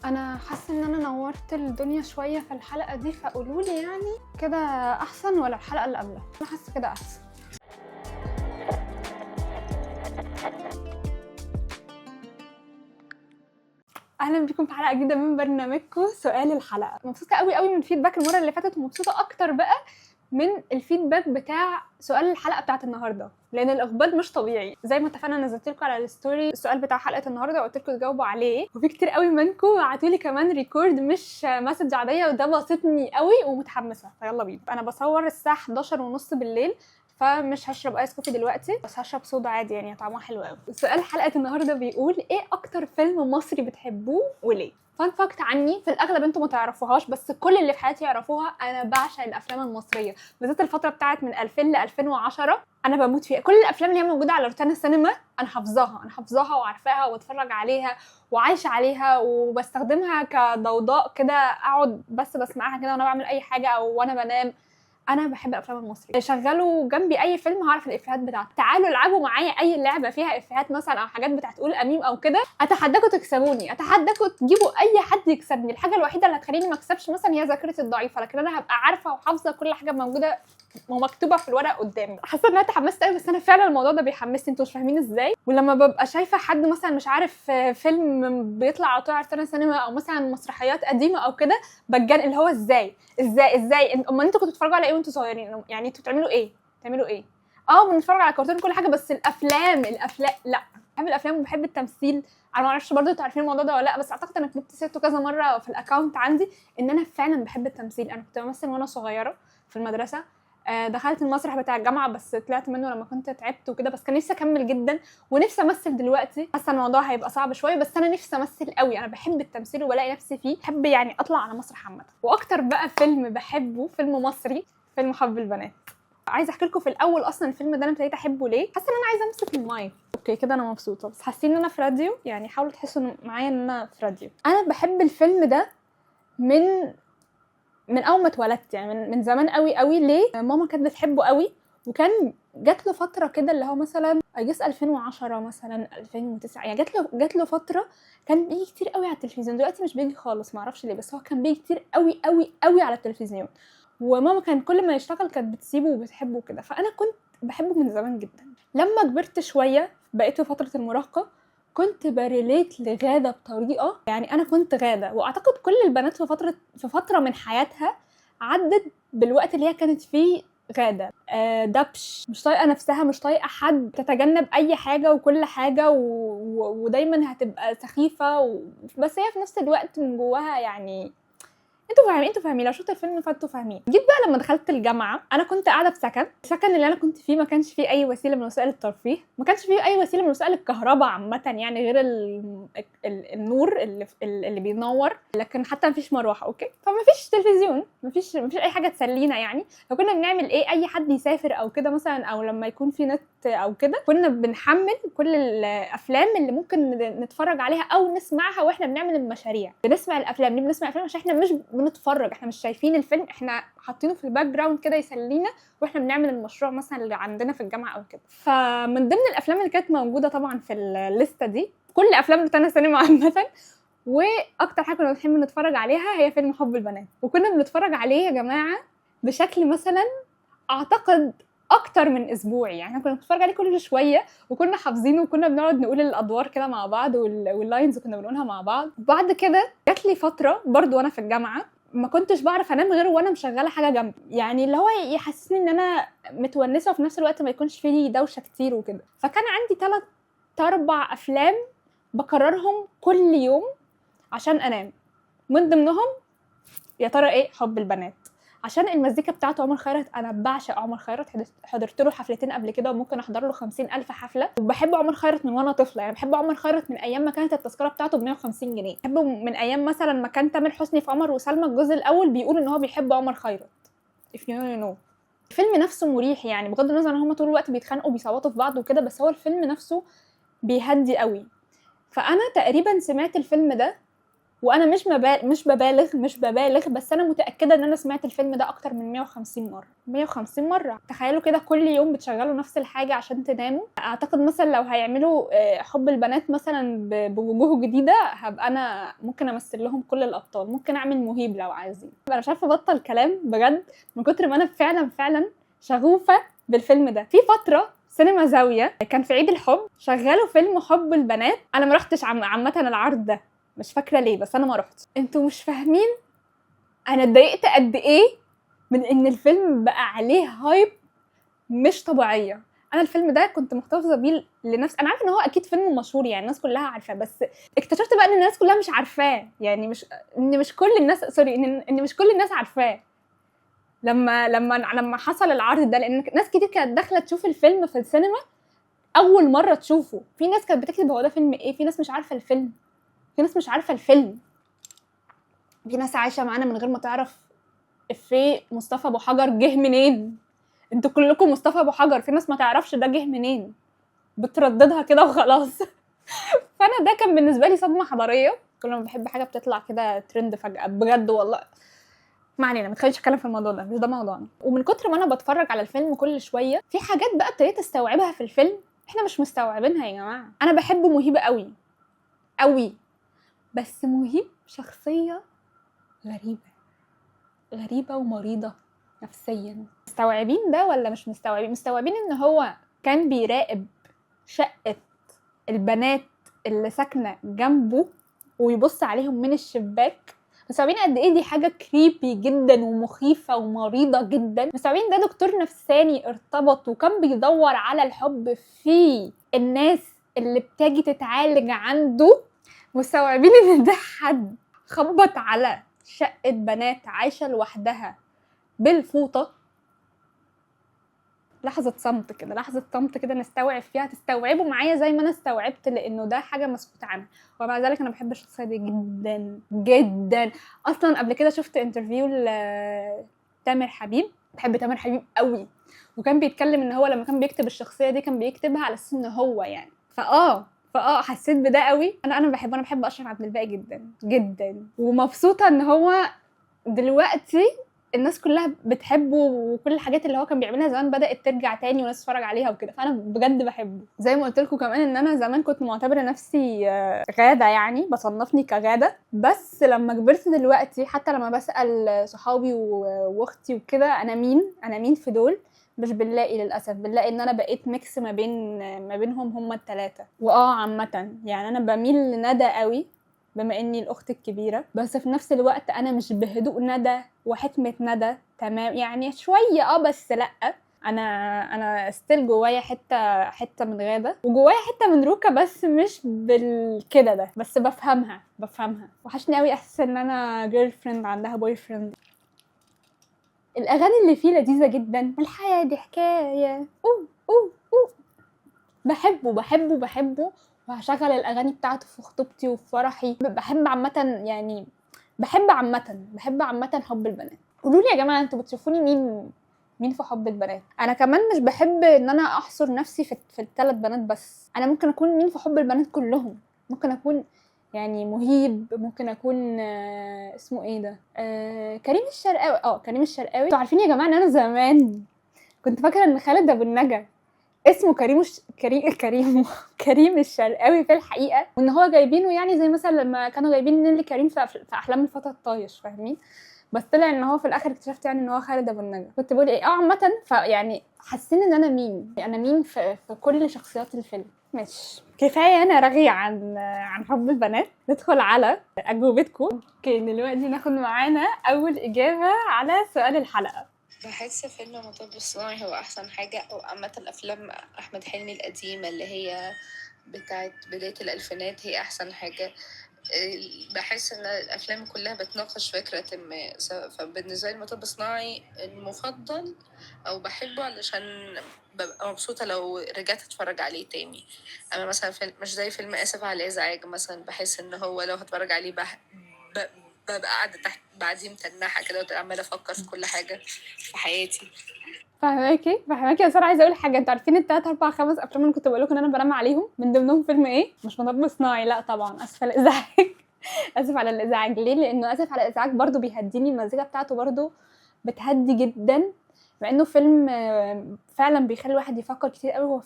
انا حاسه ان انا نورت الدنيا شويه في الحلقه دي، فقولوا لي يعني كده احسن ولا الحلقه اللي قبلها؟ انا حاسه كده احسن. اهلا بيكم في حلقه جديده من برنامجكم سؤال الحلقه. مبسوطه قوي من الفيدباك المره اللي فاتت، ومبسوطه اكتر بقى من الفيدباك بتاع سؤال الحلقه بتاعت النهارده، لان الاقبال مش طبيعي. زي ما اتفقنا نزلت لكم على الستوري السؤال بتاع حلقه النهارده وقلت لكم تجاوبوا عليه، وفي كتير قوي منكم بعتوا لي كمان ريكورد مش مسج عاديه، وده بسطني قوي ومتحمسه. فيلا بينا. انا بصور الساعه 11:30 بالليل، فمش هشرب ايس كوفي دلوقتي، بس هشرب صودا عادي يعني طعمها حلو قوي. سؤال حلقه النهارده بيقول ايه اكتر فيلم مصري بتحبوه وليه؟ فان فاكت عني، في الاغلب انتم ما تعرفوهاش بس كل اللي في حياتي يعرفوها، انا بعشق الافلام المصريه، بالذات الفتره بتاعت من 2000 ل 2010 انا بموت فيها. كل الافلام اللي هي موجوده على روتانا السينما انا حافظاها وعارفاها واتفرج عليها وعايشه عليها وبستخدمها كضوضاء كده، اقعد بس بسمعها كده وانا بعمل اي حاجه او وانا بنام. انا بحب الافلام المصريه. شغلوا جنبي اي فيلم هعرف الافيهات بتاعته. تعالوا العبوا معايا اي لعبه فيها افيهات مثلا او حاجات بتاعت قول اميم او كده، اتحداكم تكسبوني، اتحداكم تجيبوا اي حد يكسبني. الحاجه الوحيده اللي هتخليني ما اكسبش مثلا هي ذاكرتي الضعيفه، لكن انا هبقى عارفه وحافظه كل حاجه موجوده ومكتوبه في الورق قدامي. حاسه ان انا اتحمست قوي، بس انا فعلا الموضوع ده بيحمسني، انتوا مش فاهمين ازاي. ولما ببقى شايفه حد مثلا مش عارف فيلم بيطلع على طول على روتانا سينما او مثلا مسرحيات قديمه او كده، بتجن اللي هو ازاي امال انتوا كنتوا بتتفرجوا على ايه وانتوا صغيرين؟ يعني انتوا بتعملوا ايه؟ بنتفرج على كرتون كل حاجه، بس الافلام لا. بحب الافلام وبحب التمثيل. انا ما اعرفش برضه انتوا عارفين الموضوع ده ولا لا، بس اعتقد انك كنت سيرته كذا مره في الاكونت عندي ان انا فعلا بحب التمثيل. انا كنت بمثل وانا صغيره في المدرسه، دخلت المسرح بتاع الجامعه بس طلعت منه لما كنت تعبت وكده، بس كان نفسي اكمل جدا ونفسي امثل دلوقتي. حاسه الموضوع هيبقى صعب شويه، بس انا نفسي امثل قوي. انا بحب التمثيل وبلاقي نفسي فيه، بحب يعني اطلع على مسرح عامه. واكتر بقى فيلم بحبه فيلم مصري، فيلم حب البنات. عايزه احكي لكم في الاول اصلا الفيلم ده انا ابتديت احبه ليه. حاسه ان انا عايزه امسك المايك. اوكي كده انا مبسوطه، بس حاسين ان انا في راديو، يعني حاولوا تحسوا معايا ان انا في راديو. انا بحب الفيلم ده من اول ما اتولدت، يعني من زمان قوي. ليه؟ ماما كانت بتحبه قوي، وكان جات له فتره كده اللي هو مثلا اجس 2010 مثلا 2009، يعني جات له فتره كان بيجي كتير قوي على التلفزيون. دلوقتي مش بيجي خالص، معرفش ليه، بس هو كان بيجي كتير قوي على التلفزيون، وماما كان كل ما يشتغل كانت بتسيبه وبتحبه كده، فانا كنت بحبه من زمان جدا. لما كبرت شويه بقيت في فتره المراهقه كنت بريليت لغادة بطريقة، يعني أنا كنت غادة، وأعتقد كل البنات في فترة من حياتها عدت بالوقت اللي هي كانت فيه غادة. دبش، مش طايقة نفسها، مش طايقة حد، تتجنب أي حاجة وكل حاجة ودايما هتبقى سخيفة بس هي في نفس الوقت من جواها يعني انتوا فاهمين لو شفتوا الفيلم فانتوا فاهمين. جيت بقى لما دخلت الجامعه، انا كنت قاعده في السكن اللي انا كنت فيه ما كانش فيه اي وسيله من وسائل الترفيه، ما كانش فيه اي وسيله من وسائل الكهرباء عامه، يعني غير النور اللي بينور، لكن حتى مفيش مروحه. اوكي، فمفيش تلفزيون، مفيش اي حاجه تسلينا. يعني فكنا بنعمل ايه؟ اي حد يسافر او كده مثلا، او لما يكون في نت او كده، كنا بنحمل كل الافلام اللي ممكن نتفرج عليها او نسمعها واحنا بنعمل المشاريع. بنسمع الافلام عشان احنا مش بنتفرج، احنا مش شايفين الفيلم، احنا حاطينه في الباك جراوند كده يسلينا واحنا بنعمل المشروع مثلا اللي عندنا في الجامعه او كده. فمن ضمن الافلام اللي كانت موجوده طبعا في الليسته دي كل افلام روتانا سينما عامه، واكتر حاجه كنا بنحب نتفرج عليها هي فيلم حب البنات. وكنا بنتفرج عليه يا جماعه بشكل مثلا اعتقد اكتر من اسبوعي، يعني كنا بنتفرج عليه كل شويه وكنا حافظينه وكنا بنقعد نقول الادوار كده مع بعض واللاينز كنا بنقولها مع بعض. بعد كده جات لي فتره برضو وانا في الجامعه ما كنتش بعرف انام غير وانا مشغله حاجه جنبي، يعني اللي هو يحسسني ان انا متونسه وفي نفس الوقت ما يكونش فيه دوشه كتير وكده. فكان عندي 3-4 افلام بكررهم كل يوم عشان انام، من ضمنهم يا ترى ايه؟ حب البنات، عشان المزيكا بتاعته. عمر خيرت، انا بعشق عمر خيرت، حضرت له حفلتين قبل كده وممكن احضر له 50,000 حفله. وبحب عمر خيرت من وانا طفله، يعني بحب عمر خيرت من ايام ما كانت التذكره بتاعته ب 150 جنيه، بحبه من ايام مثلا ما كان تامر حسني في عمر وسلمى الجزء الاول بيقول ان هو بيحب عمر خيرت. if you know. الفيلم نفسه مريح، يعني بغض النظر ان هم طول الوقت بيتخانقوا بيصوتوا في بعض وكده، بس هو الفيلم نفسه بيهدي قوي. فانا تقريبا سمعت الفيلم ده وانا مش ببالغ بس انا متاكده ان انا سمعت الفيلم ده اكتر من 150 مره. 150 مره، تخيلوا كده كل يوم بتشغلوا نفس الحاجه عشان تناموا. اعتقد مثلا لو هيعملوا حب البنات مثلا بوجوه جديده، هبقى انا ممكن امثل لهم كل الابطال، ممكن اعمل مهيب لو عايزين. انا مش عارفه ابطل كلام بجد من كتر ما انا فعلا شغوفه بالفيلم ده. في فتره سينما زاويه كان في عيد الحب شغلوا فيلم حب البنات. انا ما رحتش عامه العرض ده، مش فاكره ليه، بس انا ما رحتش. انتوا مش فاهمين انا اتضايقت قد ايه من ان الفيلم بقى عليه هايب مش طبيعيه. انا الفيلم ده كنت محتفظه بيه لنفسي. انا عارفه ان هو اكيد فيلم مشهور يعني الناس كلها عارفاه، بس اكتشفت بقى ان الناس كلها مش عارفاه. يعني مش كل الناس، سوري، ان مش كل الناس عارفاه. لما حصل العرض ده، لان ناس كتير كانت داخله تشوف الفيلم في السينما اول مره تشوفه. في ناس كانت بتكتب هو ده فيلم ايه، في ناس مش عارفه الفيلم، في ناس عايشه معانا من غير ما تعرف افيه مصطفى ابو حجر جه منين. انتوا كلكم مصطفى ابو حجر، في ناس ما تعرفش ده جه منين، بترددها كده وخلاص. فانا ده كان بالنسبه لي صدمه حضاريه. كل ما بحب حاجه بتطلع كده ترند فجاه بجد والله. ما علينا، ما تخليش اتكلم في الموضوع ده، مش ده موضوعنا. ومن كتر ما انا بتفرج على الفيلم كل شويه في حاجات بقى ابتديت استوعبها في الفيلم احنا مش مستوعبينها يا جماعه. انا بحب مهيب قوي، بس مهيب شخصيه غريبة ومريضة نفسيا. مستوعبين ده ولا مش مستوعبين؟ مستوعبين ان هو كان بيراقب شقة البنات اللي ساكنة جنبه ويبص عليهم من الشباك. مستوعبين قد ايه دي حاجة كريبي جدا ومخيفة ومريضة جدا. مستوعبين ده دكتور نفساني ارتبط وكان بيدور على الحب في الناس اللي بتاجي تتعالج عنده. مستوعبين ان ده حد خبط على شقة بنات عايشة لوحدها بالفوطة. لحظة صمت كده نستوعب فيها، تستوعبوا معايا زي ما انا استوعبت، لانه ده حاجة مسكوت عنها. ومع ذلك انا بحب الشخصية دي جدا. اصلا قبل كده شفت انترفيو لتامر حبيب، بحب تامر حبيب قوي، وكان بيتكلم ان هو لما كان بيكتب الشخصية دي كان بيكتبها على اساس ان هو يعني حسيت بده قوي. انا بحب اشرف عبد الباقي جدا ومبسوطه ان هو دلوقتي الناس كلها بتحبه، وكل الحاجات اللي هو كان بيعملها زمان بدات ترجع تاني وناس تتفرج عليها وكده. فانا بجد بحبه. زي ما قلت لكم كمان ان انا زمان كنت معتبره نفسي غاده، يعني بصنفني كغاده. بس لما كبرت دلوقتي حتى لما بسال صحابي واختي وكده انا مين في دول، مش بنلاقي، للاسف بنلاقي ان انا بقيت ميكس ما بينهم هما الثلاثه. عامه يعني انا بميل لندى قوي بما اني الاخت الكبيره، بس في نفس الوقت انا مش بهدوء ندى وحكمه ندى تمام، يعني شويه بس لا. انا ستيل جوايا حته من غاده وجوايا حته من روكا، بس مش بالكده ده، بس بفهمها. وحشني قوي احس ان انا جيرل فريند عندها بوي فريند. الاغاني اللي فيه لذيذه جدا. الحياه دي حكايه بحبه وهشغل الاغاني بتاعته في خطوبتي وفي فرحي. بحب عامه يعني بحب عامه حب البنات. قولوا لي يا جماعه انتوا بتشوفوني مين في حب البنات؟ انا كمان مش بحب ان انا احصر نفسي في الثلاث بنات بس. انا ممكن اكون مين في حب البنات كلهم. ممكن اكون يعني مهيب، ممكن اكون اسمه ايه ده، كريم الشرقاوي. كريم الشرقاوي. انتوا عارفين يا جماعه ان انا زمان كنت فاكره ان خالد ابو النجا اسمه كريم الشرقاوي في الحقيقه، وان هو جايبينه يعني زي مثلا لما كانوا جايبين نيللي كريم في احلام الفتى الطايش، فاهمين؟ بس طلع ان هو في الاخر اكتشفت يعني ان هو خالد ابو النجا. كنت بقول ايه عامه، فيعني حاسين ان انا مين في كل شخصيات الفيلم. ماشي، كفايه انا رغي عن حب البنات. ندخل على اجوبتكم. اوكي، دلوقتي ناخد معانا اول اجابه على سؤال الحلقه. بحس فيلم مطب صناعي هو أحسن حاجة، أو عامة الأفلام أحمد حلمي القديمة اللي هي بتاعت بداية الألفينات هي أحسن حاجة. بحس إن الأفلام كلها بتناقش فكرة ما، فبالنسبة لي مطب صناعي المفضل، أو بحبه علشان ببقى مبسوطة لو رجعت أتفرج عليه تاني. أما مثلا مش زي فيلم آسف على الإزعاج مثلا، بحس إن هو لو هتفرج عليه ببقى قاعدة تحت بعدين متنحة كده وعمالة أفكر في كل حاجة في حياتي. فهماكي يا ساره. عايزه اقول حاجه، انتوا عارفين التلات 4 5 افلام اللي كنت بقول لكم ان انا بنام عليهم من ضمنهم فيلم ايه؟ مش مطب صناعي، لا طبعا اسف على الازعاج. اسف على الازعاج. ليه؟ لانه اسف على الازعاج برضو بيهديني، المزيكا بتاعته برضو بتهدي جدا، مع انه فيلم فعلا بيخلي الواحد يفكر كتير قوي. هو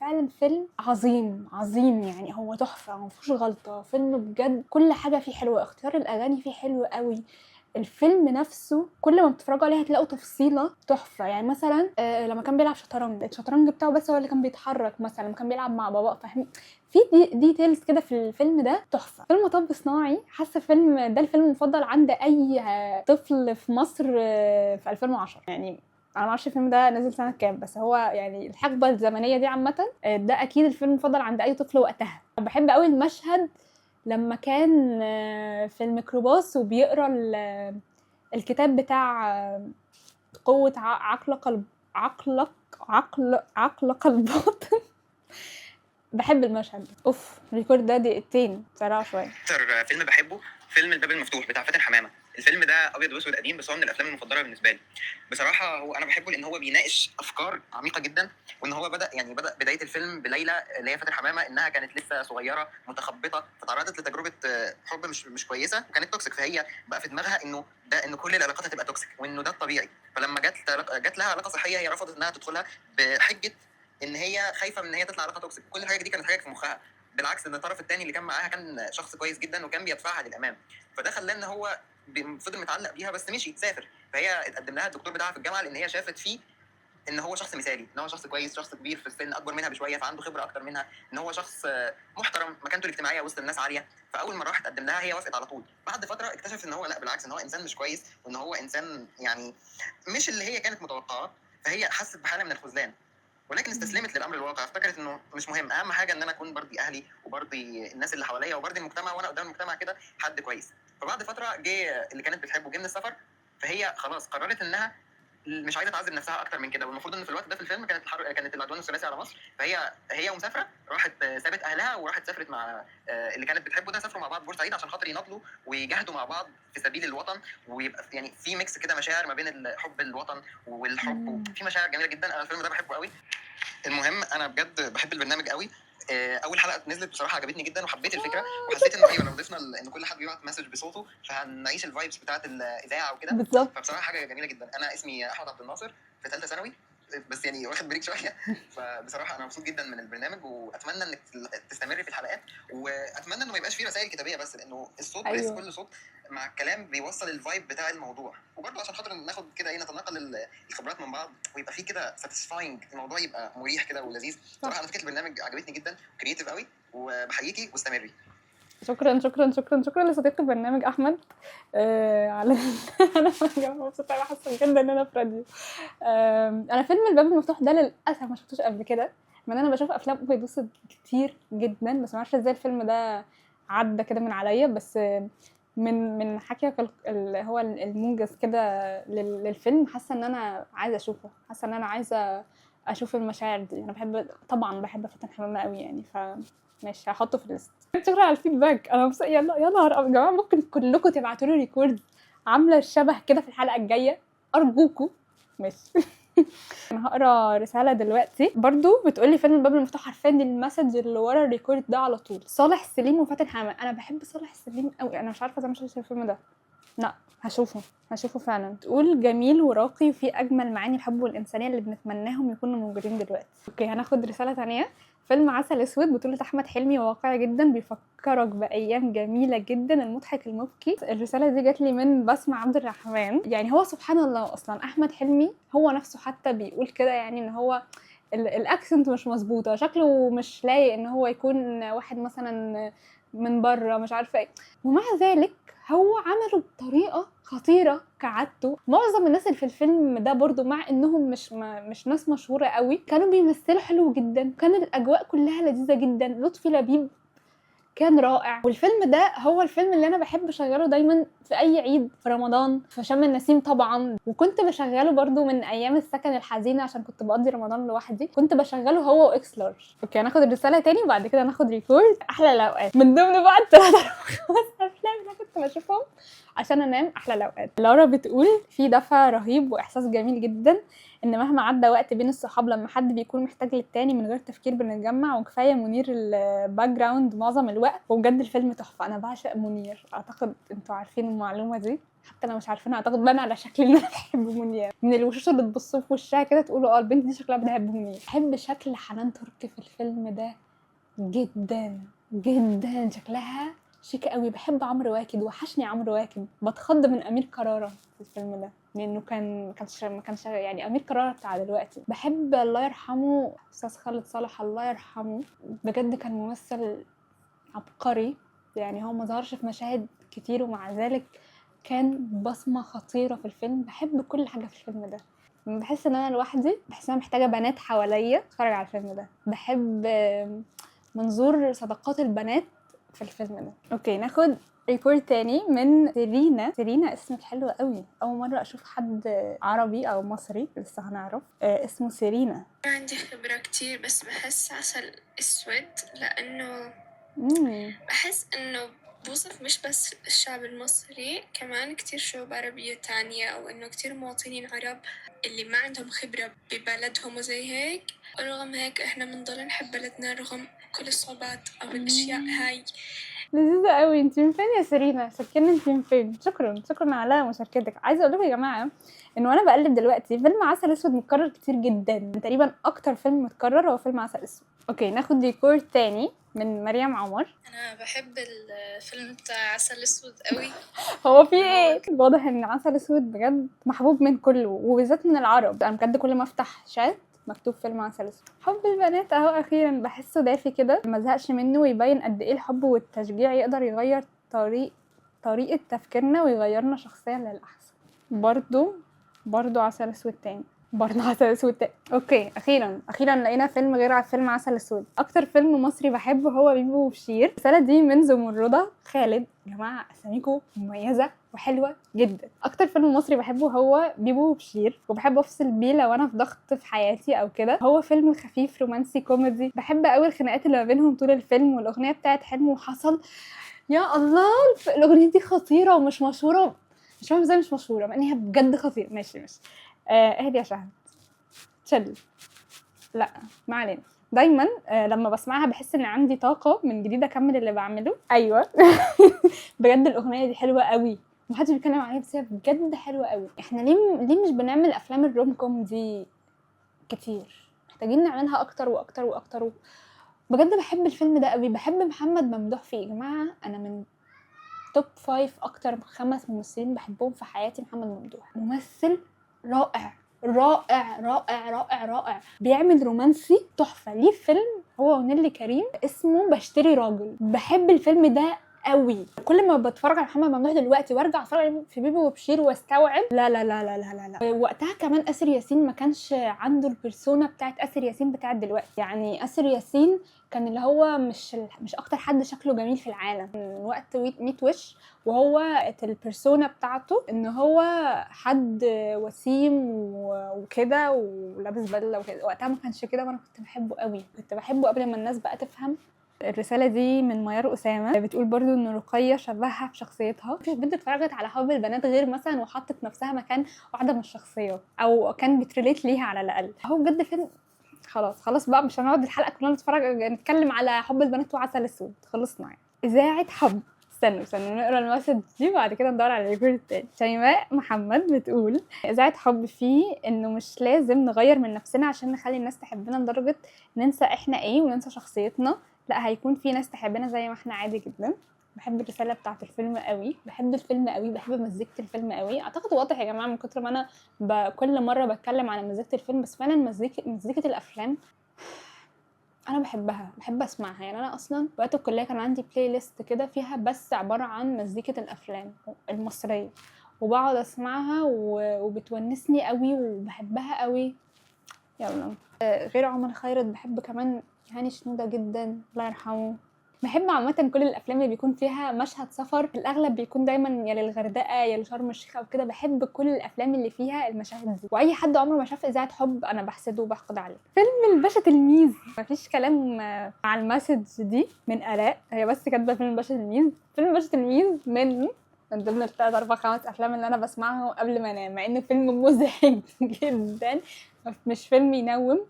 فعلا فيلم عظيم عظيم يعني، هو تحفه ما فيهوش غلطه، فيلم بجد كل حاجه فيه حلوه، اختيار الاغاني فيه حلو قوي، الفيلم نفسه كل ما بتتفرجوا عليه هتلاقوا تفصيله تحفه. يعني مثلا لما كان بيلعب شطرنج، الشطرنج بتاعه بس هو اللي كان بيتحرك، مثلا لما كان بيلعب مع بابا، فاهم؟ في ديتيلز كده في الفيلم ده تحفه. فيلم مطب صناعي حاسه فيلم ده الفيلم المفضل عند اي طفل في مصر في 2010 يعني. انا معرفش الفيلم ده نزل سنه كام، بس هو يعني الحقبه الزمنيه دي عامه ده اكيد الفيلم المفضل عند اي طفل وقتها. بحب قوي المشهد لما كان في الميكروباص وبيقرا الكتاب بتاع قوه عقلق الباطن. بحب المشهد. اوف، ريكورد ده دقيقتين، سريع شويه. اكتر فيلم بحبه فيلم الباب المفتوح بتاع فاتن حمامه. الفيلم ده ابيض واسود قديم، بس هو من الافلام المفضله بالنسبه لي بصراحه. هو انا بحبه لان هو بيناقش افكار عميقه جدا، وان هو بدا بدايه الفيلم بليلى اللي هي فاتن حمامه، انها كانت لسه صغيره متخبطه، فتعرضت لتجربه حب مش كويسه وكانت توكسيك، فهي بقى في دماغها ان كل العلاقات هتبقى توكسيك وانه ده الطبيعي. فلما جت لها علاقه صحيه هي رفضت انها تدخلها بحجه ان هي خايفه من ان هي تطلع علاقه توكسيك. كل الحاجه دي كانت حاجه في مخها، بالعكس ان الطرف الثاني اللي كان معاها كان شخص كويس جدا وكان بيدفعها للامام، فده خلاه ان هو فضل متعلق بيها، بس مشي سافر. فهي اتقدم لها الدكتور بتاعها في الجامعه لان هي شافت فيه ان هو شخص مثالي، ان هو شخص كويس، شخص كبير في السن، اكبر منها بشويه فعنده خبره اكتر منها، ان هو شخص محترم، مكانته الاجتماعيه وسط الناس عاليه. فاول ما راح اتقدم لها هي وافقت على طول. بعد فتره اكتشف ان هو لا، بالعكس، ان هو انسان مش كويس، وان هو انسان يعني مش اللي هي كانت متوقعاه. فهي حست بحاله من الخذلان، ولكن استسلمت للامر الواقع. افتكرت انه مش مهم، اهم حاجه ان انا اكون برضي اهلي وبرضي الناس اللي حواليا وبرضي المجتمع، وانا قدام المجتمع كده حد كويس. فبعد فتره جه اللي كانت بتحبه جه من السفر، فهي خلاص قررت انها مش عايزه تعذب نفسها اكتر من كده. والمفروض ان في الوقت ده في الفيلم كانت العدوان الثلاثي على مصر، فهي ومسافره راحت سابت اهلها وراحت سافرت مع اللي كانت بتحبه ده، سافروا مع بعض بورسعيد عشان خاطر يناضلوا ويجاهدوا مع بعض في سبيل الوطن، ويبقى يعني في ميكس كده مشاعر ما بين حب الوطن والحب، وفي مشاعر جميله جدا. انا الفيلم ده بحبه قوي. المهم انا بجد بحب البرنامج قوي. اول حلقه نزلت بصراحه عجبتني جدا وحبيت الفكره، وحسيت انه ايوه لو ضفنا ان كل حد بيبعت مسج بصوته فهنعيش الفايبس بتاعه الاذاعه وكده. بالظبط. فبصراحه حاجه جميله جدا. انا اسمي احمد عبد الناصر، في ثالثه ثانوي، بس يعني واخد بريك شويه. فبصراحه انا مبسوط جدا من البرنامج، واتمنى انك تستمري في الحلقات، واتمنى انه ما يبقاش فيه رسائل كتابيه بس، لانه الصوت أيوة. كل صوت مع الكلام بيوصل الفايب بتاع الموضوع، وبرضه عشان خاطر ناخد كده نتناقل الخبرات من بعض، ويبقى فيه كده ساتيسفاينج، الموضوع يبقى مريح كده ولذيذ. صراحه انا فكره البرنامج عجبتني جدا، كرييتيف قوي، وبحييكي واستمري. شكرا شكرا شكرا شكرا لصديق البرنامج احمد على انا مبسوطه قوي، حاسه بجد ان انا في راديو. انا فيلم الباب المفتوح ده للاسف ما شفتوش قبل كده، من انا بشوف افلام ابيض واسود كتير جدا، بس ما اعرفش ازاي الفيلم ده عدى كده من عليا. بس من حكيك هو الموجز كده للفيلم، حاسه ان انا عايزه اشوفه، حاسه ان انا عايزه اشوف المشاعر دي. انا طبعا بحب فاتن حمامه قوي يعني، ماشي هحطه في الليست. شكرا على الفيدباك. انا يلا يا جماعه، ممكن كلكم تبعتوا لي ريكورد عامله الشبه كده في الحلقه الجايه ارجوكم. ماشي. انا هقرا رساله دلوقتي برضو بتقولي فيلم الباب المفتوح، عارفين المسج اللي ورا الريكورد ده على طول. صالح سليم وفاتن حمامه، انا بحب صالح سليم قوي، انا مش عارفه ازاي مش شايفه الفيلم ده. لا هشوفه فعلا. تقول جميل وراقي وفي اجمل معاني الحب والانسانيه اللي بنتمناهم يكونوا موجودين دلوقتي. اوكي، هناخد رساله ثانيه. فيلم عسل اسود بطولة احمد حلمي، واقعي جدا، بيفكرك بايام جميله جدا، المضحك المبكي. الرساله دي جات لي من بسمة عبد الرحمن. يعني هو سبحان الله اصلا احمد حلمي هو نفسه حتى بيقول كده، يعني ان هو الاكسنت مش مظبوطه، شكله مش لايق ان هو يكون واحد مثلا من بره مش عارفه ايه، ومع ذلك هو عمله بطريقه خطيره كعادته. معظم الناس اللي في الفيلم ده برضو مع انهم مش ناس مشهوره قوي كانوا بيمثلوا حلو جدا، كان الاجواء كلها لذيذه جدا. لطفي لبيب كان رائع. والفيلم ده هو الفيلم اللي انا بحب اشغله دايما في اي عيد، في رمضان، في شم النسيم طبعا، وكنت بشغله برضو من ايام السكن الحزينه عشان كنت بقضي رمضان لوحدي، كنت بشغله هو واكس لارج. اوكي، هناخد الرساله تاني وبعد كده ناخد ريكورد. احلى الاوقات من ضمن بقى الثلاث افلام اللي كنت بشوفهم عشان انام. احلى الاوقات. لورا بتقول في دفى رهيب واحساس جميل جدا، ان مهما عدى وقت بين الصحاب لما حد بيكون محتاج للتاني من غير تفكير بنتجمع، وكفايه منير الباك جراوند معظم الوقت. وبجد الفيلم تحفه، انا بعشق منير، اعتقد انتوا عارفين المعلومه دي، حتى لو مش عارفينها اعتقد بان على شكلي ان انا بحب منير، من الوشوش اللي تبصوا في وشها كده تقولوا اه البنت دي شكلها بتحب منير. بحب شكل حنان ترك في الفيلم ده جدا جدا، شكلها شيك قوي. بحب عمرو واكد، وحشني عمرو واكد. بتخض من امير كرارة في الفيلم ده لانه ما كانش يعني امير كرارة بتاع دلوقتي. بحب الله يرحمه استاذ خالد صالح، الله يرحمه، بجد كان ممثل عبقري. يعني هو ما ظهرش في مشاهد كتير ومع ذلك كان بصمة خطيرة في الفيلم. بحب كل حاجة في الفيلم ده. بحس ان انا لوحدي، بحس ان انا محتاجة بنات حواليا اتفرج على الفيلم ده. بحب منظور صداقات البنات في الفيلم ده. اوكي، ناخد ريبورت تاني من سيرينا. سيرينا اسمك حلو قوي، اول مرة اشوف حد عربي او مصري، لسه هنعرف. اسمه سيرينا. ما عندي خبرة كتير، بس بحس عسل اسود لانه بحس انه بوصف مش بس الشعب المصري، كمان كتير شعوب عربية تانية، او انه كتير مواطنين عرب اللي ما عندهم خبرة ببلدهم وزي هيك. ورغم هيك احنا بنضل نحب بلدنا رغم كل الصعوبات او الاشياء هاي. لذيذة قوي. انتي من فين يا سيرينا؟ شكرا. انتي من فين؟ شكرا على مشاركتك. عايزه اقول لكم يا جماعه انه انا بقلب دلوقتي فيلم عسل اسود متكرر كتير جدا، تقريبا اكتر فيلم متكرر هو فيلم عسل اسود. اوكي، ناخد ديكور تاني من مريم عمر. انا بحب الفيلم بتاع عسل اسود قوي. هو في ايه؟ واضح ان عسل اسود بجد محبوب من كله وبالذات من العرب. انا بجد كل ما افتح شات مكتوب فيلم عسل اسود. حب البنات اهو اخيرا، بحسه دافي كده ما زهقش منه، ويبين قد ايه الحب والتشجيع يقدر يغير طريقه تفكيرنا ويغيرنا شخصيا للاحسن. برضو عسل اسود تاني، اوكي، اخيرا لقينا فيلم غير فيلم عسل اسود. اكتر فيلم مصري بحبه هو بيبو وبشير. الرساله دي من زمردة خالد. يا جماعه اساميكم مميزه وحلوه جدا. اكتر فيلم مصري بحبه هو بيبو وبشير، وبحب افصل بيه لو انا في ضغط في حياتي او كده. هو فيلم خفيف رومانسي كوميدي. بحب قوي الخناقات اللي ما بينهم طول الفيلم، والاغنيه بتاعت حلم وحصل. يا الله، الاغنيه دي خطيره ومش مشهوره. مش فاهمه ازاي مش مشهوره مع ان هي بجد خطيره. ماشي اهدي يا شهد، تشل. لا ما علينا. دايما لما بسمعها بحس ان عندي طاقه من جديد اكمل اللي بعمله. ايوه بجد الاغنيه دي حلوه قوي، محدش بيتكلم عليها بس هي بجد حلوه قوي. احنا ليه مش بنعمل افلام الروم كوم دي كتير؟ محتاجين نعملها اكتر واكتر واكتر. بجد بحب الفيلم ده قوي. بحب محمد ممدوح فيه. يا جماعه انا من توب 5 اكتر 5 ممثلين بحبهم في حياتي. محمد ممدوح ممثل رائع رائع رائع رائع رائع. بيعمل رومانسي تحفه. ليه فيلم هو ونيلي كريم اسمه بشتري راجل. بحب الفيلم ده قوي. كل ما بتفرج على محمد ممدوح دلوقتي وارجع اتفرج في بيبو وبشير واستوعب لا لا لا لا لا لا. وقتها كمان آسر ياسين ما كانش عنده البرسونا بتاعت آسر ياسين بتاعت دلوقتي. يعني آسر ياسين كان اللي هو مش اكتر حد شكله جميل في العالم من وقت 100 وش، وهو البرسونا بتاعته ان هو حد وسيم وكده ولابس بدله وكده. وقتها ما كانش كده، وانا كنت بحبه قوي. كنت بحبه قبل ما الناس بقى تفهم. الرساله دي من ميار اسامه، بتقول برضو ان رقيه شبهها في شخصيتها. مفيش بنت اتفرجت على حب البنات غير مثلا وحطت نفسها مكان واحده من الشخصيات او كان بتريليت ليها على الاقل. هو بجد فيلم خلاص بقى مش هنقعد الحلقه كلها نتكلم على حب البنات وعسل اسود. خلصنا يعني. اذاعه حب. استنوا نقرا المسج دي وبعد كده ندور على الريكورد التاني. شيماء محمد بتقول اذاعه حب فيه انه مش لازم نغير من نفسنا عشان نخلي الناس تحبنا لدرجه ننسى احنا ايه وننسى شخصيتنا. لا، هيكون في ناس تحبنا زي ما احنا عادي جدا. بحب الرساله بتاعه الفيلم قوي. بحب الفيلم قوي. بحب مزيكه الفيلم قوي. اعتقد واضح يا جماعه من كتر ما انا كل مره بتكلم عن مزيكه الفيلم، بس فعلا مزيكه الافلام انا بحب اسمعها. يعني انا اصلا وقت الكليه كان عندي بلاي ليست كده فيها بس عباره عن مزيكه الافلام المصريه، وبقعد اسمعها وبتونسني قوي وبحبها قوي. يلا غير عمر خيرت بحب كمان هاني شنودة جدا الله يرحمه. بحب عامه كل الافلام اللي بيكون فيها مشهد سفر. في الاغلب بيكون دايما يا للغردقه يا لشرم الشيخ او كده. بحب كل الافلام اللي فيها المشاهد دي. واي حد عمره ما شاف اذاعه حب انا بحسده وبحقد عليه. فيلم الباشا تلميذ. مفيش كلام مع المسج دي من الاء. هي بس كاتبه فيلم الباشا تلميذ. فيلم الباشا تلميذ من ضمن ال3 4 5 افلام اللي انا بسمعها قبل ما انام، مع انه فيلم مزعج جدا مش فيلم ينوم،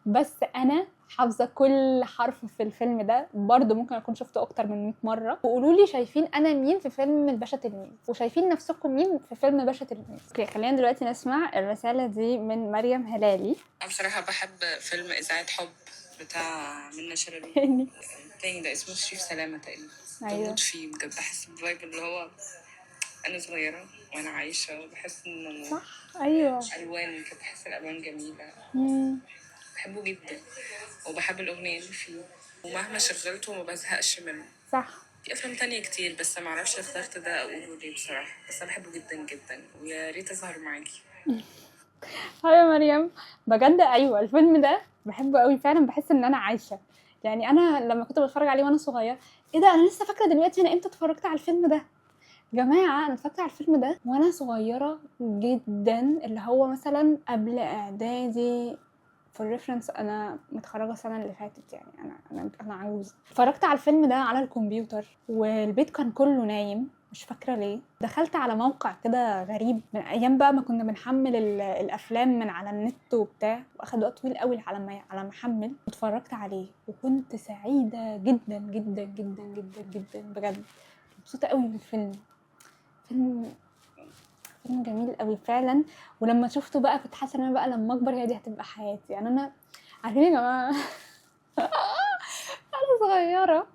بس انا حافظه كل حرف في الفيلم ده. برضه ممكن اكون شفته اكتر من 100 مره. وقولوا لي شايفين انا مين في فيلم الباشا تلميذ، وشايفين نفسكم مين في فيلم باشا تلميذ. اوكي، خلينا دلوقتي نسمع الرساله دي من مريم هلالي. انا بصراحه بحب فيلم اذاعه حب بتاع منة شلبي التاني ده اسمه شريف سلامه تقريبا. أيوة. بموت فيه بجد، بحس بالفايب اللي هو انا صغيره وانا عايشه، وبحس انه صح. ايوه. الوان كده، بحس الالوان جميله. مم. بحبه جدا وبحب الاغنيه اللي فيه، ومهما شغلته ما بزهقش منه. صح. في افلام تانية كتير بس ما اعرفش اخترت ده اقوله ليه بصراحه، بس انا بحبه جدا جدا ويا ريت اظهر معاكي. هاي يا مريم، بجد ايوه الفيلم ده بحبه قوي فعلا. بحس ان انا عايشه. يعني انا لما كنت بتفرج عليه وانا صغير، ايه ده، انا لسه فاكره دلوقتي انا امتى اتفرجت على الفيلم ده. جماعه انا اتفرجت على الفيلم ده وانا صغيره جدا، اللي هو مثلا قبل اعدادي. فور ريفرنس انا متخرجه السنه اللي فاتت، يعني انا عجوز. اتفرجت على الفيلم ده على الكمبيوتر والبيت كان كله نايم، مش فاكره ليه. دخلت على موقع كده غريب من ايام بقى ما كنا بنحمل الافلام من على النت وبتاع، واخد وقت طويل قوي على ما احمل. اتفرجت عليه وكنت سعيده جدا جدا جدا جدا جدا بجد. مبسوطه قوي بالفيلم. فيلم جميل قوي فعلا. ولما شفته بقى كنت حاسه ان انا بقى لما اكبر هي دي هتبقى حياتي. يعني انا عارفين يا جماعه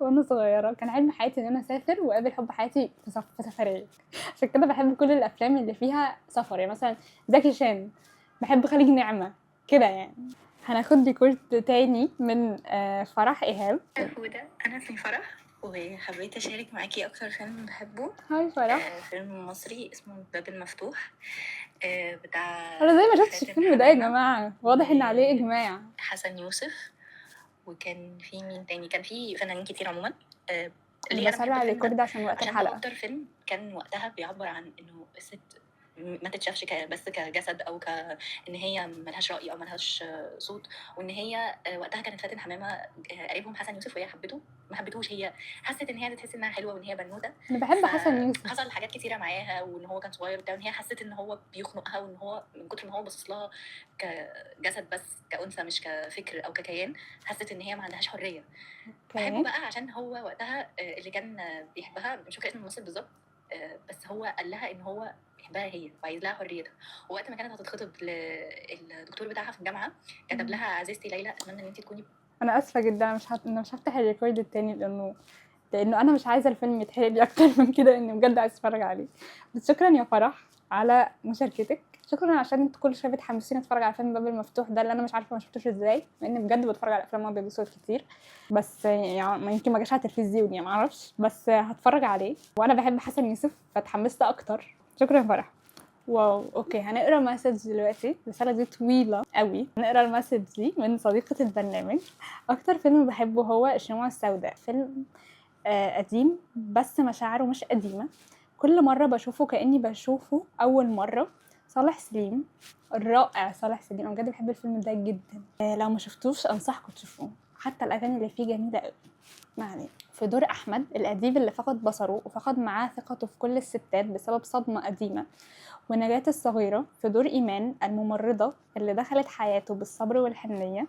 وانا صغيره كان حلم حياتي ان انا اسافر واقابل حب حياتي في سفريه. عشان كده بحب كل الافلام اللي فيها سفر. يعني مثلا زكي شان، بحب خليج نعمه كده يعني. هناخد ريكورد تاني من فرح ايهاب. هدى، انا اسمي فرح وحبيت اشارك معاكي اكتر فيلم بحبه. هاي فرح. فيلم مصري اسمه الباب المفتوح، بتاع انا زي ما شفتش فاتن الفيلم ده يا حمامة جماعه، واضح ان عليه اجماع. حسن يوسف، وكان في مين تاني، كان في فنانين كتير عموما. انا ليه انا بسرع بحب الفيلم الريكورد ده عشان وقت عشان هو الحلقه. اكتر فيلم كان وقتها بيعبر عن انه الست ما تتشافش بس كجسد او ان هي ملهاش راي او ملهاش صوت. وان هي وقتها كانت فاتن حمامه قريبهم حسن يوسف، وهي حبته ما حبتوش. هي حست ان هي تحس انها حلوه وان هي بنوته. انا بحب حسن يوسف. حصل حاجات كتيره معاها وان هو كان صغير وبتاع، وان هي حست ان هو بيخنقها، وان هو من كتر ما هو باصص لها كجسد بس كأنثى مش كفكر او ككيان، حست ان هي ما عندهاش حريه. بحبه بقى عشان هو وقتها اللي كان بيحبها، مش فاكره اسم الممثل بالظبط، بس هو قال لها ان هو بيحبها هي وعايز لها حريتها. ووقت ما كانت هتتخطب للدكتور بتاعها في الجامعه كتب لها عزيزتي ليلى اتمنى ان انت تكوني. انا اسفه جدا، انا مش هفتح الريكورد التاني لانه انا مش عايزه الفيلم يتحرق لي اكتر من كده، اني بجد عايزه اتفرج عليه. بس شكرا يا فرح على مشاركتك. شكرا عشان انتوا كل شويه بتحمسوني اتفرج على فيلم باب المفتوح ده، اللي انا مش عارفه ما شفتوش ازاي، مع اني بجد بتفرج على افلام ابيض واسود كتير، بس يعني ما يمكن ما جاش على التلفزيون، يعني ما اعرفش، بس هتفرج عليه. وانا بحب حسن يوسف فاتحمست اكتر. شكرا يا فرح. واو. اوكي، هنقرا مسج دلوقتي. الرساله دي طويله قوي. هنقرا المسج دي من صديقه البرنامج. اكتر فيلم بحبه هو الشموع السوداء. فيلم قديم بس مشاعره مش قديمه. كل مره بشوفه كاني بشوفه اول مره. صالح سليم الرائع. صالح سليم انا بجد بحب الفيلم ده جدا. لو ما شفتوش انصحكم تشوفوه، حتى الاغاني اللي فيه جميله قوي. ما علينا. في دور احمد الاديب اللي فقد بصره وفقد معاه ثقته في كل الستات بسبب صدمه قديمه. ونجاة الصغيرة في دور إيمان الممرضة اللي دخلت حياته بالصبر والحنية.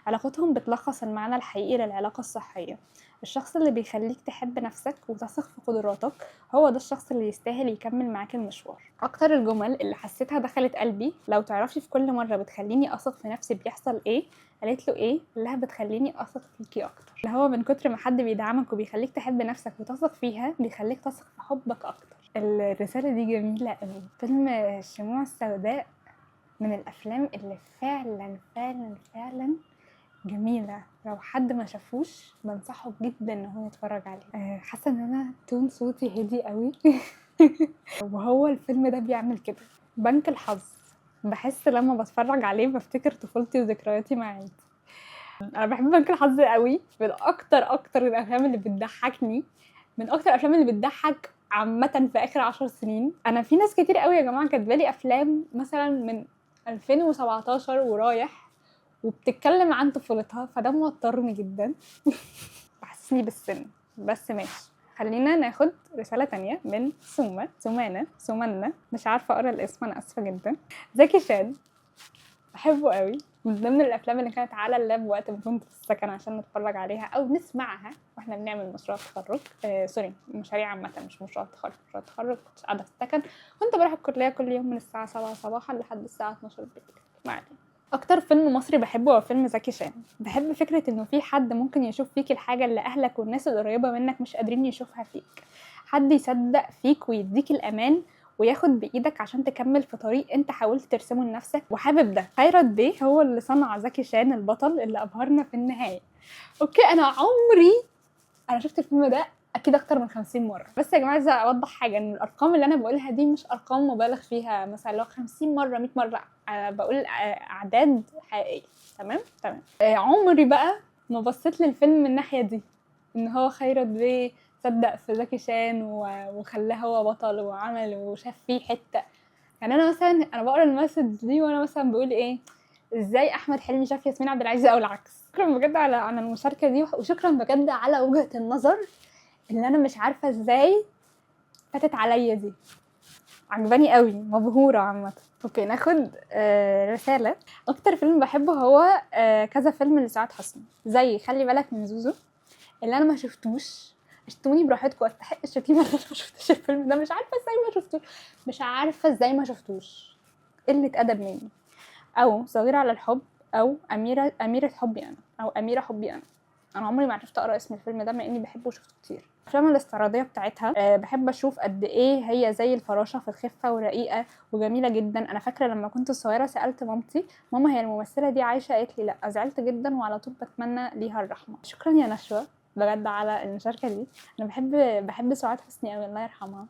علاقتهم بتلخص المعنى الحقيقي للعلاقة الصحية. الشخص اللي بيخليك تحب نفسك وتثق في قدراتك هو ده الشخص اللي يستاهل يكمل معاك المشوار. أكتر الجمل اللي حسيتها دخلت قلبي: لو تعرفي في كل مرة بتخليني أثق في نفسي بيحصل إيه. قالت له إيه؟ لها بتخليني أثق فيكي أكتر. اللي هو من كتر ما حد بيدعمك وبيخليك تحب نفسك وتثق فيها بيخليك تثق في حبك أكتر. الرسالة دي جميلة قوي. فيلم الشموع السوداء من الأفلام اللي فعلا فعلا فعلا جميلة. لو حد ما شافوش بنصحه جدا ان هو يتفرج عليه. حاسة ان انا تون صوتي هدي قوي وهو الفيلم ده بيعمل كده. بنك الحظ، بحس لما بتفرج عليه بفتكر طفولتي وذكرياتي مع عيلتي. انا بحب بنك الحظ قوي. من اكتر الافلام اللي بتضحكني، من اكتر الافلام اللي بتضحك عامه في اخر 10 سنين. انا في ناس كتير قوي يا جماعه كاتبالي افلام مثلا من 2017 ورايح وبتتكلم عن طفولتها، فده موترني جدا بحسني بالسن. بس ماشي، خلينا ناخد رسالة تانية من سومنة. مش عارفة اقرا الاسم، انا اسفة جدا. زكي شان بحبه قوي، من ضمن الافلام اللي كانت على اللاب وقت ما كنت في السكن عشان نتفرج عليها او نسمعها واحنا بنعمل مشروع تخرج. سوري، مشاريع عامه مش مشروع تخرج. مشروع تخرج كنت قاعده في السكن، كنت بروح الكليه كل يوم من الساعه 7 صباحا لحد الساعه 12 بالليل. ما علينا. اكتر فيلم مصري بحبه هو فيلم زكي شان. بحب فكره انه في حد ممكن يشوف فيك الحاجه اللي اهلك والناس القريبه منك مش قادرين يشوفها فيك، حد يصدق فيك ويديك الامان وياخد بايدك عشان تكمل في طريق انت حاولت ترسمه لنفسك وحابب ده. خيرت بيه هو اللي صنع زكي شان البطل اللي ابهرنا في النهايه. اوكي، انا شفت الفيلم ده اكيد اكتر من 50 مره، بس يا جماعه عايزه اوضح حاجه، ان الارقام اللي انا بقولها دي مش ارقام مبالغ فيها، مثلا لو 50 مره 100 مره، بقول اعداد حقيقيه. تمام. عمري بقى ما بصيت للفيلم من الناحيه دي، ان هو خيرت بيه صدق في زكي شان وخلاه هو بطل وعمل وشاف فيه حته. يعني انا بقرا المسج دي وانا مثلا بقول ايه، ازاي احمد حلمي شاف ياسمين عبد العزيز او العكس. شكرا بجد على المشاركه دي، وشكرا بجد على وجهه النظر اللي انا مش عارفه ازاي فاتت عليا دي، عجباني قوي، مبهوره عامه. اوكي، ناخد رساله. اكتر فيلم بحبه هو كذا فيلم لسعاد حسني، زي خلي بالك من زوزو اللي انا ما شفتوش. اشتموني براحتكم، استحق الشتيمه اللي انا ما شفتش الفيلم ده، مش عارفه ازاي ما شفتوش، قله ادب مني. او صغيره على الحب، او اميره حبي انا، او اميره حبي انا عمري ما عرفت اقرا اسم الفيلم ده مع اني بحبه وشفته كتير. الافلام الاستعراضيه بتاعتها بحب اشوف قد ايه هي زي الفراشه في الخفه ورقيقه وجميله جدا. انا فاكره لما كنت صغيره سالت مامتي، ماما هي الممثله دي عايشه؟ قالت لي لا. زعلت جدا وعلى طول بتمنى ليها الرحمه. شكرا يا نشوى بجد على المشاركه دي. انا بحب سعاد حسني قوي، الله يرحمها.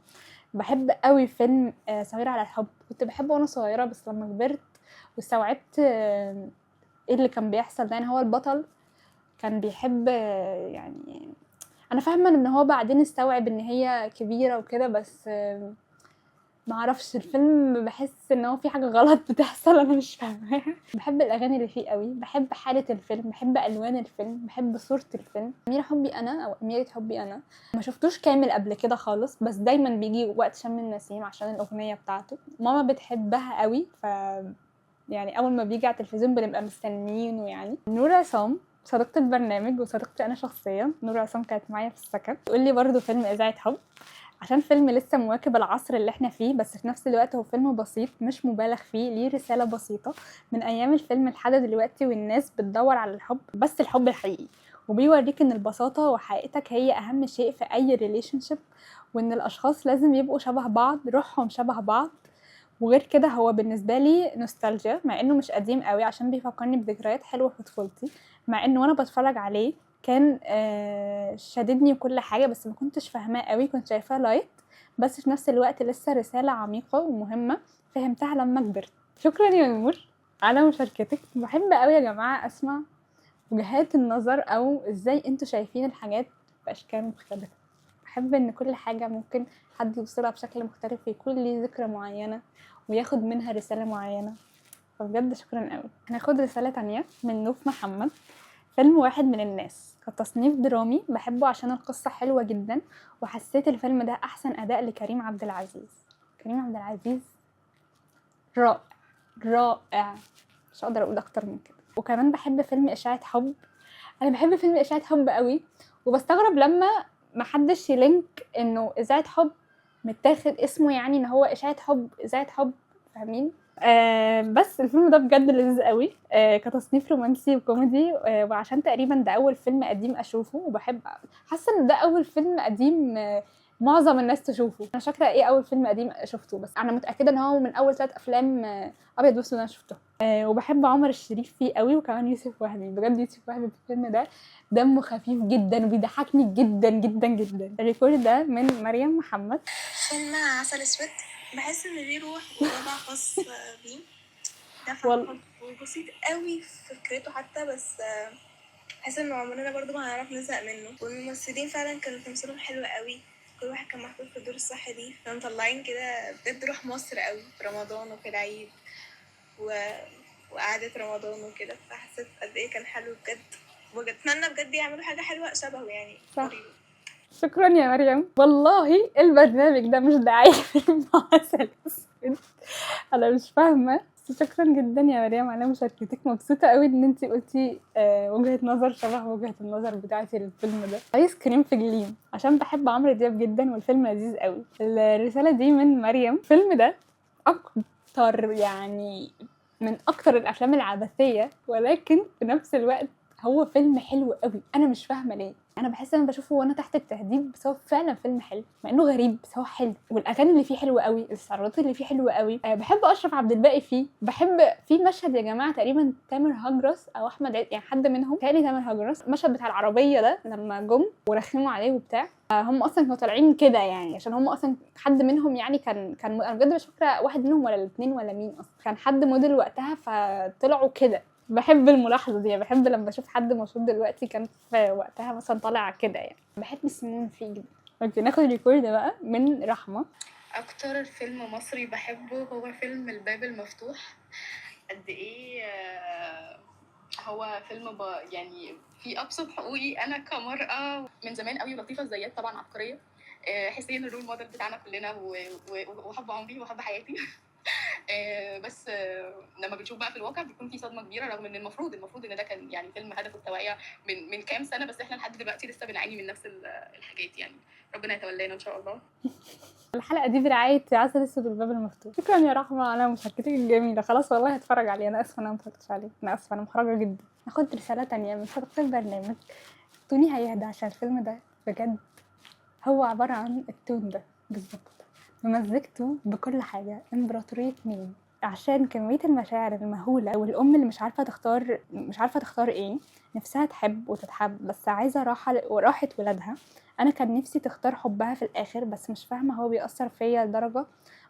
بحب قوي فيلم صغيره على الحب، كنت بحبه وانا صغيره، بس لما كبرت واستوعبت ايه اللي كان بيحصل ده، يعني هو البطل كان بيحب يعني انا فاهمه ان هو بعدين استوعب ان هي كبيره وكده، بس ما اعرفش الفيلم بحس ان هو في حاجه غلط بتحصل انا مش فاهماها. بحب الاغاني اللي فيه قوي، بحب حاله الفيلم، بحب الوان الفيلم، بحب صوره الفيلم. اميره حبي انا او اميره حبي انا ما شفتوش كامل قبل كده خالص، بس دايما بيجي وقت شم النسيم عشان الاغنيه بتاعته، ماما بتحبها قوي، ف يعني اول ما بيجي على التلفزيون بنبقى مستنيينه. يعني نور عصام صديقة البرنامج وصديقتي انا شخصيا، نور عصام كانت معايا في السكن، تقول لي برضو فيلم اذاعه حب عشان فيلم لسه مواكب العصر اللي احنا فيه، بس في نفس الوقت هو فيلم بسيط مش مبالغ فيه، ليه رسالة بسيطة من ايام الفيلم لحد دلوقتي، والناس بتدور على الحب، بس الحب الحقيقي، وبيوريك ان البساطة وحقيقتك هي اهم شيء في اي ريليشن شيب، وان الاشخاص لازم يبقوا شبه بعض، روحهم شبه بعض. وغير كده هو بالنسبة لي نوستالجيا، مع انه مش قديم قوي عشان بيفكرني بذكريات حلوة في طفولتي، مع انه وانا بتفرج عليه كان شددني كل حاجة، بس ما كنتش فاهماه قوي، كنت شايفاه لايت، بس في نفس الوقت لسه رسالة عميقة ومهمة فهمتها لما كبرت. شكرا يا نور على مشاركتك. بحب قوي يا جماعة اسمع وجهات النظر او ازاي انتوا شايفين الحاجات باشكال مختلفة. بحب ان كل حاجة ممكن حد يوصلها بشكل مختلف، يكون ليه ذكرى معينة وياخد منها رسالة معينة، فبجد شكرا قوي. هناخد رسالة تانية من نوف محمد. فيلم واحد من الناس كتصنيف درامي بحبه عشان القصة حلوة جدا، وحسيت الفيلم ده أحسن أداء لكريم عبد العزيز. كريم عبد العزيز رائع، مش هقدر أقول أكتر من كده. وكمان بحب فيلم إشاعة حب، أنا بحب فيلم إشاعة حب قوي، وبستغرب لما محدش يلينك إنه إذاعة حب متاخد اسمه، يعني إن هو إشاعة حب إذاعة حب، فاهمين؟ بس الفيلم ده بجد لذيذ قوي كتصنيف رومانسي وكوميدي، وعشان تقريبا ده اول فيلم قديم اشوفه، وبحب حاسه ان ده اول فيلم قديم معظم الناس تشوفه. انا فاكره ايه اول فيلم قديم شفته، بس انا متاكده ان هو من اول 3 افلام ابيض واسود انا شفته. وبحب عمر الشريف فيه قوي، وكمان يوسف وهبي، بجد يوسف وهبي في الفيلم ده دمه خفيف جدا وبيضحكني جدا جدا جدا. الريكورد ده من مريم محمد. فيلم عسل اسود بحس ان ليه روح ووضع خاص بيه، وبسيط قوي في فكرته حتى، بس بحس ان عمرنا برضو ما هنعرف نزهق منه، والممثلين فعلا كانوا تمثيلهم حلو قوي، كل واحد كان محطوط في الدور الصح ليه، كانوا مطلعين كده بجد روح مصر قوي في رمضان وفي العيد وقعدة رمضان وكده، فحسيت قد ايه كان حلو بجد، واتمنى بجد يعملوا حاجة حلوة شبهه يعني. صح. شكرا يا مريم، والله البرنامج ده مش دعاية فيلم عسل اسود، انا مش فاهمة شكرا جدا يا مريم على مشاركتك. مبسوطه قوي ان انت قلتي وجهه نظر شبه وجهه النظر بتاعتي للفيلم ده. ايس كريم في جليم عشان بحب عمرو دياب جدا والفيلم لذيذ قوي. الرساله دي من مريم. الفيلم ده اكتر يعني من اكتر الافلام العبثيه، ولكن في نفس الوقت هو فيلم حلو قوي. انا مش فاهمه ليه، انا بحس ان انا بشوفه وانا تحت التهديد، بس هو فعلا فيلم حلو مع انه غريب، بس هو حلو. والاغاني اللي فيه حلوه قوي، الاستعراضات اللي فيه حلوه قوي. بحب اشرف عبد الباقي فيه. بحب في مشهد يا جماعه تقريبا تامر هجرس او احمد عيد، يعني حد منهم، تاني تامر هجرس، المشهد بتاع العربيه ده لما جم ورخموا عليه وبتاع. هم اصلا كانوا طالعين كده يعني عشان هم اصلا حد منهم يعني كان انا بجد مش فاكره واحد منهم ولا الاثنين ولا مين اصلا، كان حد موديل وقتها فطلعوا كده. بحب الملاحظه دي، بحب لما اشوف حد مشهور دلوقتي كان في وقتها مثلا طالع كده يعني. بحب سيمون فيه جدا. اوكي ناخد ريكورد بقى من رحمه. اكتر فيلم مصري بحبه هو فيلم الباب المفتوح. قد ايه هو فيلم يعني في ابسط حقوقي انا كمرأة من زمان قوي. لطيفة الزيات طبعا عبقرية. حسين الرول موديل بتاعنا كلنا وحب عمري وحب حياتي. بس لما بنشوف بقى في الواقع بيكون في صدمه كبيره، رغم ان المفروض ان ده كان يعني فيلم هدفه التوعيه من كام سنه، بس احنا لحد دلوقتي لسه بنعاني من نفس الحاجات يعني. ربنا يتولانا ان شاء الله. الحلقه دي برعايه عسل اسود والباب المفتوح. شكرا يا رحمه على مشاركتك الجميله. خلاص والله هتفرج عليه. انا اسفه انا ما اتفرجتش عليه، انا اسفه، انا محرجه جدا. ناخد رساله تانية من صديقة البرنامج. توني هيهدى عشان الفيلم ده بجد هو عباره عن التون ده بالظبط، بمزجته بكل حاجه. امبراطوريه مين؟ عشان كميه المشاعر المهوله والام اللي مش عارفه تختار ايه، نفسها تحب وتتحب بس عايزه راحه ولادها. انا كان نفسي تختار حبها في الاخر، بس مش فاهمه هو بيأثر فيا لدرجه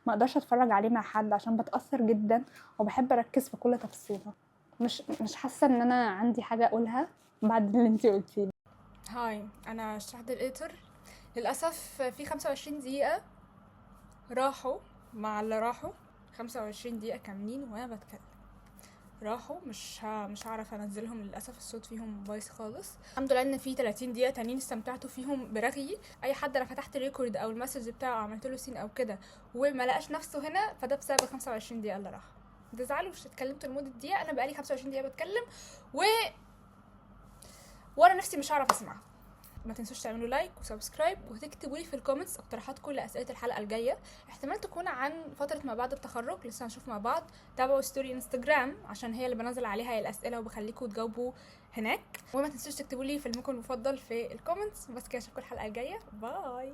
ما اقدرش اتفرج عليه مع حد عشان بتأثر جدا وبحب اركز في كل تفصيله. مش حاسه ان انا عندي حاجه اقولها بعد اللي انتي قلتيه. هاي، انا شهد القطر. للاسف في 25 دقيقه راحوا مع اللي راحوا. 25 دقيقه كاملين وانا بتكلم راحوا. مش هعرف انزلهم للاسف، الصوت فيهم بايظ خالص. الحمد لله ان في 30 دقيقه تانيين استمتعتوا فيهم برغي. اي حد انا فتحت الريكورد او المسج بتاعه عملت له سين او كده وما لقاش نفسه هنا، فده بسبب 25 دقيقه اللي راحوا. ما تزعلوش، اتكلمت لمده دقيقه، انا بقالي 25 دقيقه بتكلم وانا نفسي مش هعرف اسمعها. ما تنسوش تعملوا لايك وسبسكرايب وتكتبوا لي في الكومنتس اقتراحاتكم لاسئله الحلقه الجايه. احتمال تكون عن فتره ما بعد التخرج، لسه هنشوف مع بعض. تابعوا ستوري انستجرام عشان هي اللي بنزل عليها الاسئله وبخليكم تجاوبوا هناك. وما تنسوش تكتبوا لي فيلمكم المفضل في الكومنتس. بس كده اشوفكم الحلقه الجايه. باي.